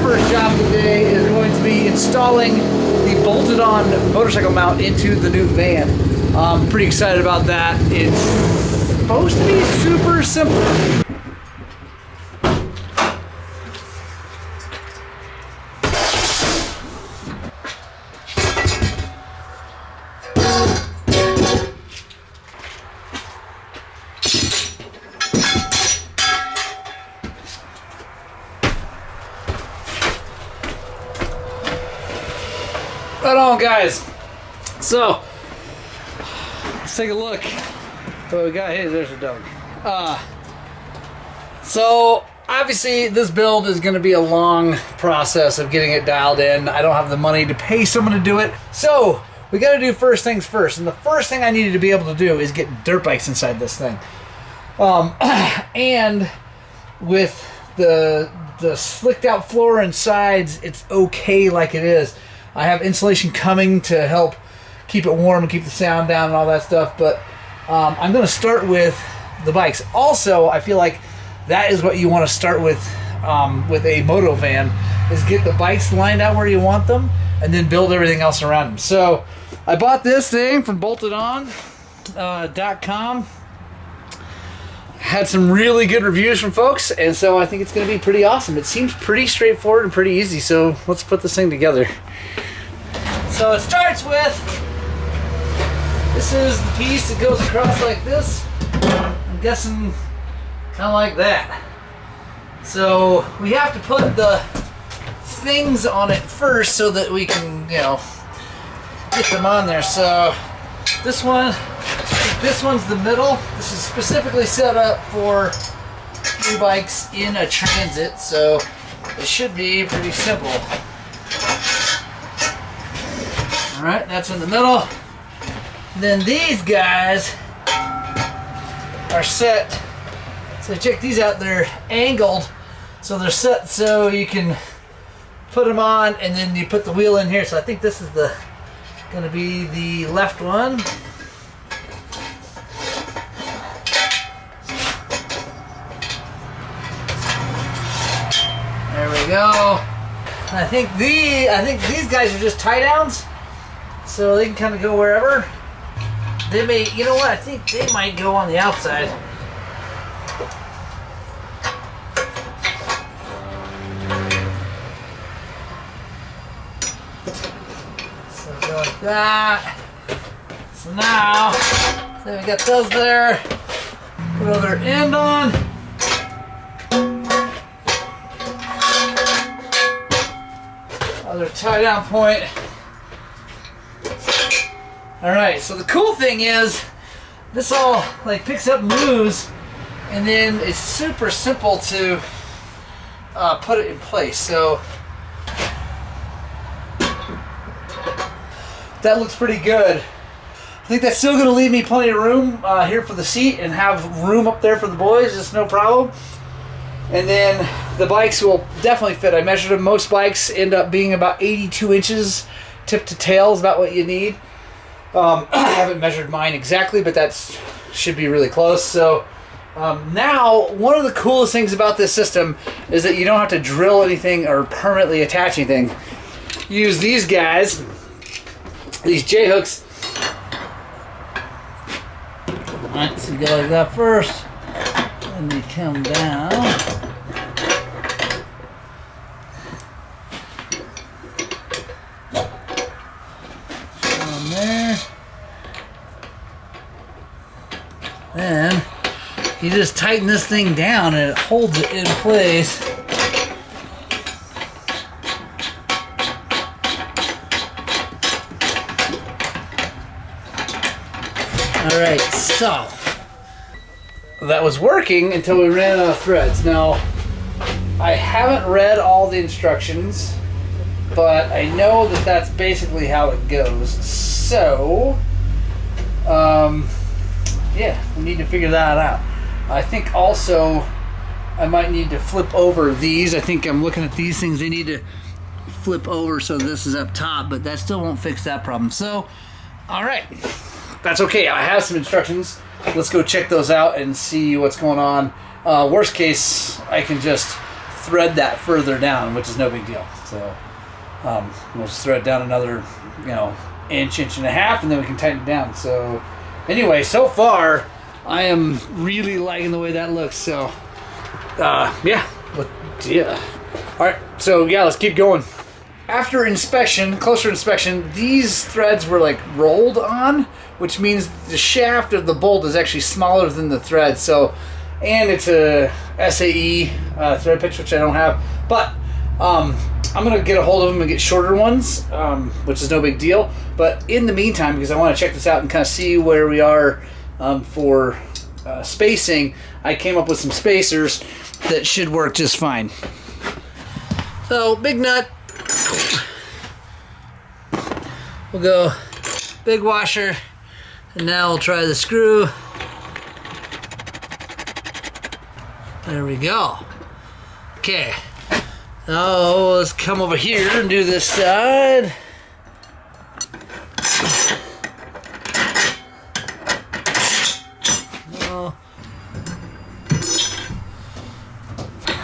first job of the day is going to be installing the bolted-on motorcycle mount into the new van. I'm pretty excited about that. It's supposed to be super simple. Right on, guys. So let's take a look what we got here. There's a dog. So obviously this build is going to be a long process of getting it dialed in. I don't have the money to pay someone to do it, so we got to do first things first. And the first thing I needed to be able to do is get dirt bikes inside this thing. And with the slicked out floor and sides, it's okay like it is. I have insulation coming to help keep it warm and keep the sound down and all that stuff, but I'm going to start with the bikes. Also, I feel like that is what you want to start with a Moto van, is get the bikes lined out where you want them and then build everything else around them. So I bought this thing from boltedon.com. Had some really good reviews from folks, and so I think it's going to be pretty awesome. It seems pretty straightforward and pretty easy, so let's put this thing together. So it starts with, this is the piece that goes across like this. I'm guessing kind of like that. So we have to put the things on it first so that we can, you know, get them on there. So this one's the middle. This is specifically set up for new bikes in a transit, so it should be pretty simple. Alright, that's in the middle. Then these guys are set, so check these out, they're angled, so they're set so you can put them on and then you put the wheel in here. So I think this is going to be the left one. There we go. I think these guys are just tie downs, so they can kind of go wherever. They may, you know what? I think they might go on the outside. So go like that. So now, we got those there. Put another end on. Other tie down point. Alright, so the cool thing is this all like picks up and moves, and then it's super simple to put it in place. So that looks pretty good. I think that's still going to leave me plenty of room here for the seat and have room up there for the boys. It's no problem. And then the bikes will definitely fit. I measured them. Most bikes end up being about 82 inches tip to tail is about what you need. I haven't measured mine exactly, but that should be really close. So now, one of the coolest things about this system is that you don't have to drill anything or permanently attach anything. You use these guys, these J-hooks. Alright, so you go like that first, and you come down. On there. Then you just tighten this thing down and it holds it in place. Alright, so that was working until we ran out of threads. Now, I haven't read all the instructions, but I know that that's basically how it goes. So, yeah, we need to figure that out. I think also I might need to flip over these. I think I'm looking at these things. They need to flip over so this is up top, but that still won't fix that problem. So, all right, that's okay. I have some instructions. Let's go check those out and see what's going on. Worst case, I can just thread that further down, which is no big deal. So we'll just thread down another, you know, inch and a half, and then we can tighten it down. So anyway, so far I am really liking the way that looks. So yeah. All right, so yeah, let's keep going. After inspection, closer inspection, these threads were like rolled on, which means the shaft of the bolt is actually smaller than the thread. So, and it's a SAE thread pitch, which I don't have, but I'm gonna get a hold of them and get shorter ones, which is no big deal. But in the meantime, because I want to check this out and kind of see where we are for spacing, I came up with some spacers that should work just fine. So big nut. We'll go big washer, and now we'll try the screw. There we go. Okay. Now let's come over here and do this side.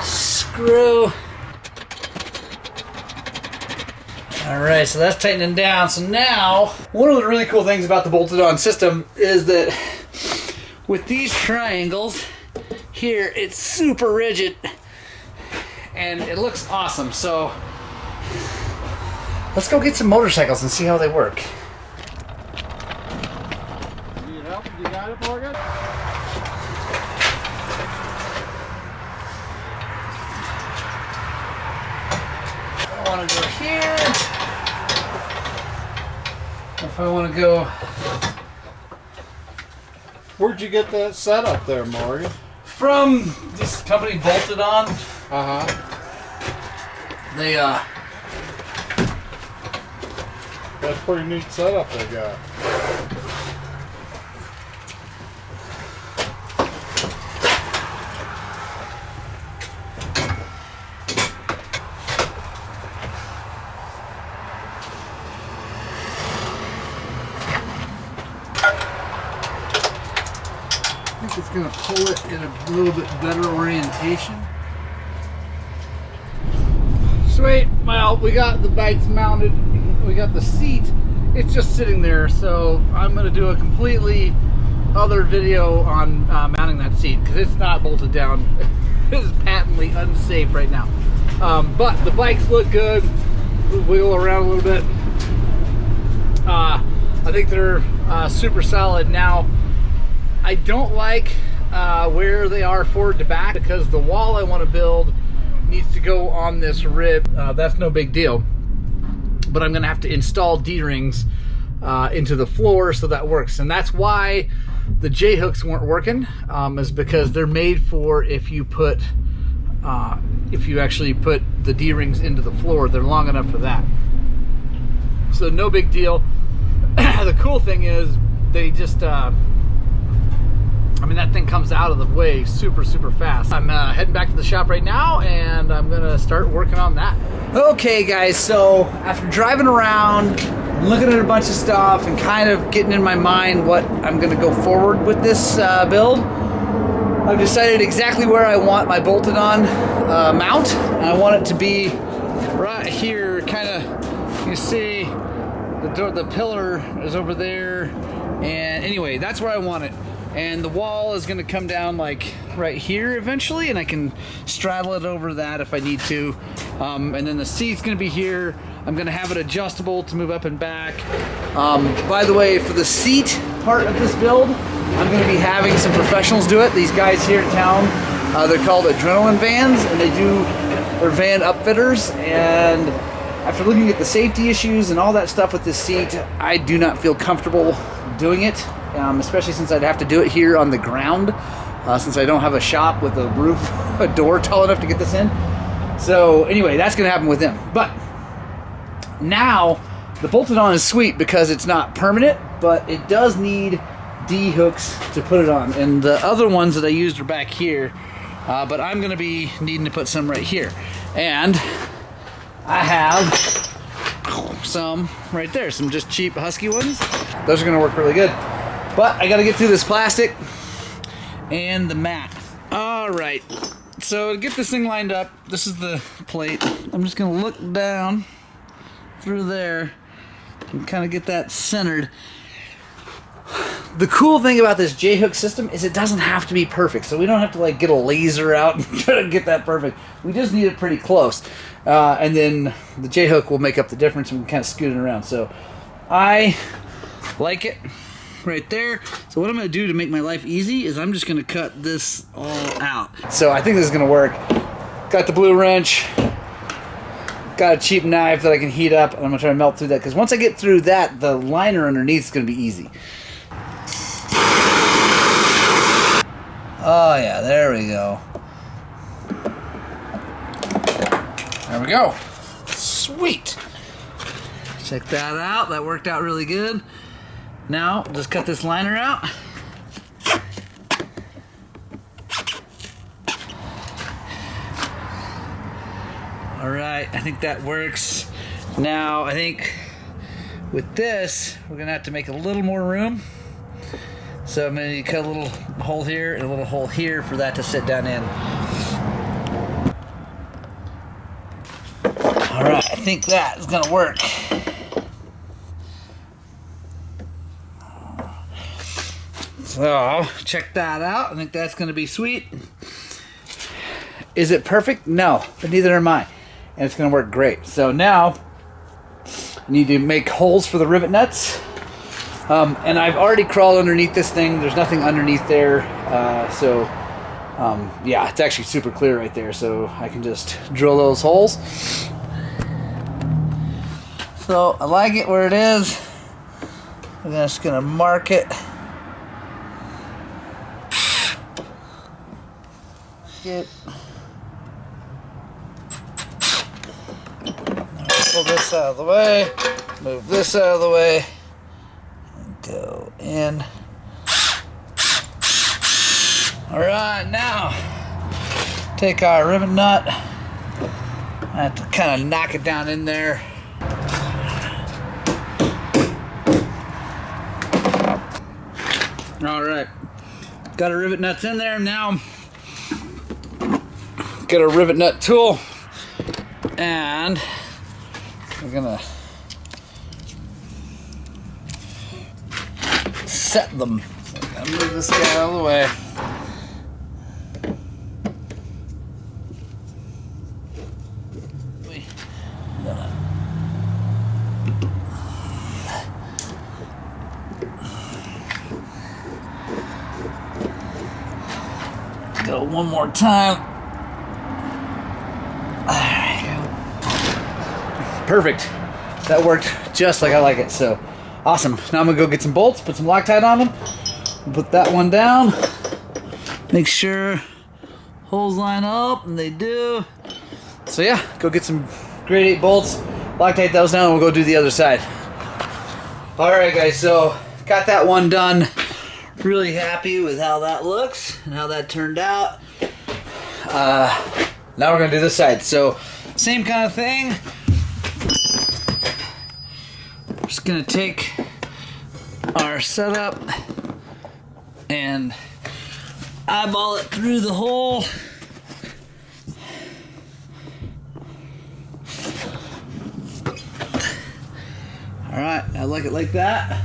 Screw. Alright, so that's tightening down. So now, one of the really cool things about the bolted on system is that with these triangles here, it's super rigid and it looks awesome. So let's go get some motorcycles and see how they work. Need help? You got it, Morgan? I want to go here. If I want to go... Where'd you get that set up there, Morgan? From this company, Bolted On. Uh-huh. They, That's pretty neat setup they got. I think it's going to pull it in a little bit better orientation. Sweet. Well, we got the bikes mounted. We got the seat. It's just sitting there. So I'm going to do a completely other video on mounting that seat because it's not bolted down. It is patently unsafe right now. But the bikes look good. We'll wiggle around a little bit. I think they're super solid. Now, I don't like where they are forward to back because the wall I want to build needs to go on this rib. That's no big deal, but I'm gonna have to install D-rings into the floor so that works. And that's why the J-hooks weren't working, is because they're made for if you actually put the D-rings into the floor, they're long enough for that. So no big deal. The cool thing is they just I mean, that thing comes out of the way super fast. I'm heading back to the shop right now and I'm gonna start working on that. Okay guys, so after driving around, looking at a bunch of stuff and kind of getting in my mind what I'm gonna go forward with this build, I've decided exactly where I want my bolted on mount. And I want it to be right here, kind of, you see the pillar is over there, and anyway, that's where I want it. And the wall is going to come down like right here eventually, and I can straddle it over that if I need to. And then the seat's going to be here. I'm going to have it adjustable to move up and back. By the way, for the seat part of this build, I'm going to be having some professionals do it. These guys here in town, they're called Adrenaline Vans, and they're van upfitters. And after looking at the safety issues and all that stuff with this seat, I do not feel comfortable doing it. Especially since I'd have to do it here on the ground, since I don't have a shop with a roof, a door tall enough to get this in. So anyway, that's gonna happen with them. But now the bolted on is sweet because it's not permanent, but it does need D hooks to put it on. And the other ones that I used are back here, but I'm gonna be needing to put some right here. And I have some right there, some just cheap Husky ones. Those are gonna work really good. But I gotta get through this plastic and the mat. All right, So to get this thing lined up, this is the plate. I'm just gonna look down through there and kind of get that centered. The cool thing about this J-hook system is it doesn't have to be perfect, so we don't have to like get a laser out and try to get that perfect. We just need it pretty close, and then the J-hook will make up the difference and we can kind of scoot it around. So I like it right there. So what I'm going to do to make my life easy is I'm just going to cut this all out. So I think this is going to work. Got the blue wrench. Got a cheap knife that I can heat up, and I'm going to try to melt through that, because once I get through that, the liner underneath is going to be easy. Oh yeah, there we go. There we go. Sweet. Check that out. That worked out really good. Now, just cut this liner out. All right, I think that works. Now, I think with this, we're gonna have to make a little more room. So I'm going to cut a little hole here and a little hole here for that to sit down in. Alright, I think that is going to work. So, check that out. I think that's going to be sweet. Is it perfect? No, but neither am I. And it's going to work great. So now, I need to make holes for the rivet nuts. And I've already crawled underneath this thing. There's nothing underneath there. Yeah, it's actually super clear right there. So I can just drill those holes. So I like it where it is. I'm just going to mark it. Pull this out of the way. Move this out of the way. Go in. Alright, now take our rivet nut. I have to kind of knock it down in there. Alright, got our rivet nuts in there. Now get a rivet nut tool, and we're gonna set them. So I'm gonna move this guy out of the way. Go one more time. There we go. Perfect. That worked just like I like it. So awesome. Now I'm gonna go get some bolts, put some Loctite on them, put that one down, make sure holes line up, and they do. So yeah, go get some grade 8 bolts, Loctite those down, and we'll go do the other side. Alright guys, so got that one done. Really happy with how that looks and how that turned out. Now we're gonna do this side. So same kind of thing. Just gonna take our setup and eyeball it through the hole. All right, I like it like that.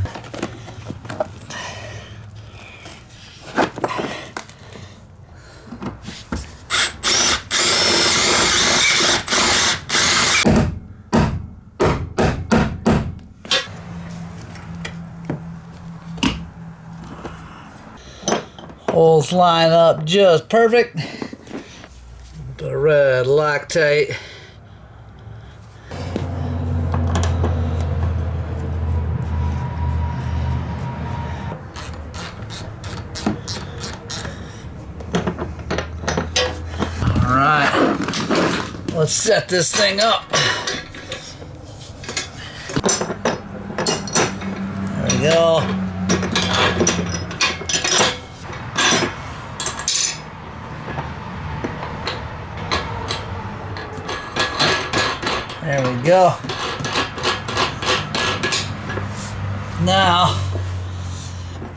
Holes line up just perfect. Put a red Loctite. All right, let's set this thing up. There we go. There we go. Now,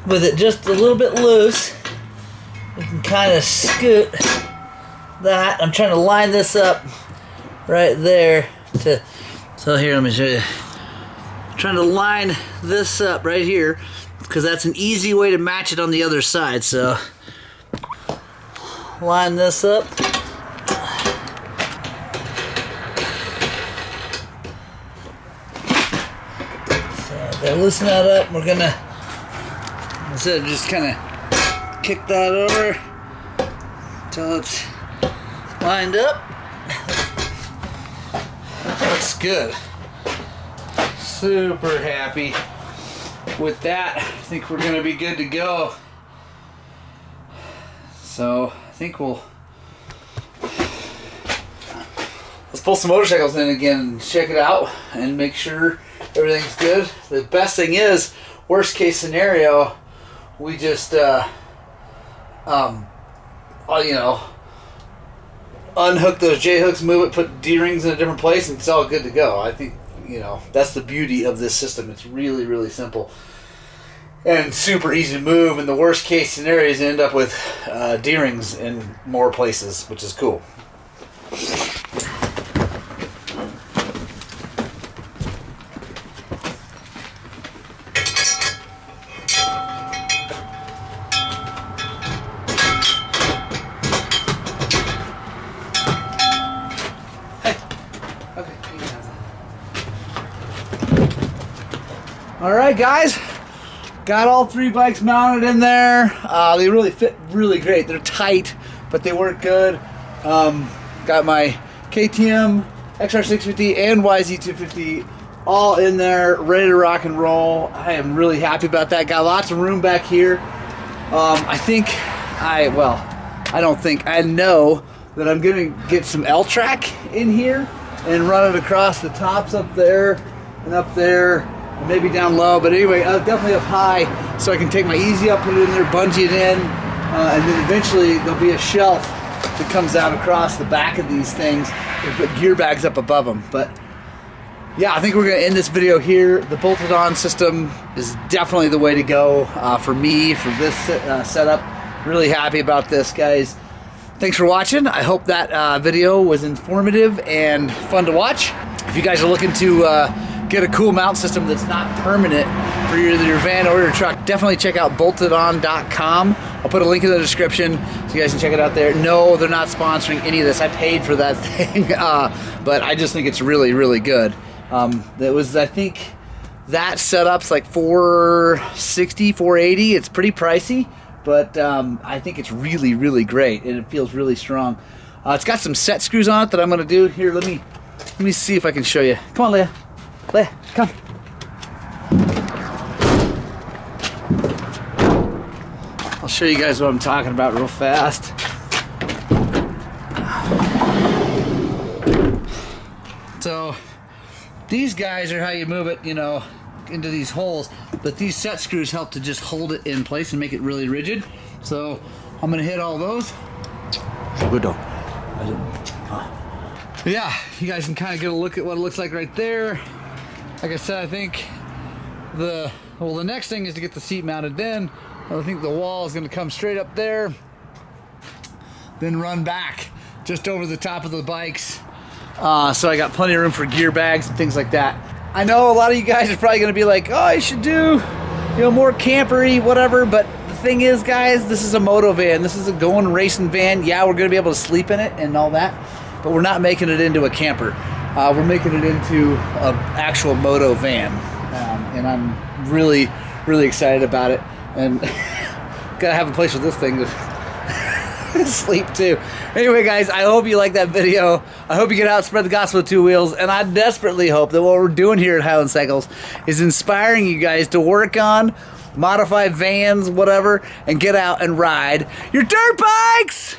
with it just a little bit loose, we can kind of scoot that. I'm trying to line this up right there. So here, let me show you. I'm trying to line this up right here because that's an easy way to match it on the other side. So line this up. Loosen that up. We're gonna, instead of just kind of kick that over until it's lined up. Looks good. Super happy with that. I think we're gonna be good to go. So I think let's pull some motorcycles in again and check it out and make sure everything's good. The best thing is, worst case scenario, we just unhook those J-hooks, move it, put D-rings in a different place, and it's all good to go. I think, that's the beauty of this system. It's really, really simple and super easy to move, and the worst case scenario is you end up with D-rings in more places, which is cool. Alright guys, got all 3 bikes mounted in there. They really fit really great. They're tight, but they work good. Got my KTM XR650 and YZ250 all in there, ready to rock and roll. I am really happy about that. Got lots of room back here. I know that I'm gonna get some L-track in here and run it across the tops up there and up there. Maybe down low, but anyway, definitely up high, so I can take my easy up, put it in there, bungee it in, and then eventually there'll be a shelf that comes out across the back of these things and put gear bags up above them. But yeah, I think we're going to end this video here. The bolted on system is definitely the way to go for me, for this setup. Really happy about this, guys. Thanks for watching. I hope that video was informative and fun to watch. If you guys are looking to get a cool mount system that's not permanent for either your van or your truck, definitely check out boltedon.com. I'll put a link in the description so you guys can check it out there. No, they're not sponsoring any of this. I paid for that thing, but I just think it's really, really good. I think that setup's like $460, $480. It's pretty pricey, but I think it's really, really great, and it feels really strong. It's got some set screws on it that I'm going to do. Here, let me see if I can show you. Come on, Leah. Leah, come. I'll show you guys what I'm talking about real fast. So these guys are how you move it, into these holes, but these set screws help to just hold it in place and make it really rigid. So I'm gonna hit all those. Yeah, you guys can kind of get a look at what it looks like right there. Like I said, I think the next thing is to get the seat mounted. Then I think the wall is going to come straight up there, then run back just over the top of the bikes. So I got plenty of room for gear bags and things like that. I know a lot of you guys are probably going to be like, oh, you should do, more campery, whatever. But the thing is, guys, this is a moto van. This is a going racing van. Yeah, we're going to be able to sleep in it and all that, but we're not making it into a camper. We're making it into an actual moto van, and I'm really, really excited about it. And gotta have a place with this thing to sleep too. Anyway, guys, I hope you like that video. I hope you get out and spread the gospel of two wheels, and I desperately hope that what we're doing here at Highland Cycles is inspiring you guys to work on, modify vans, whatever, and get out and ride your dirt bikes!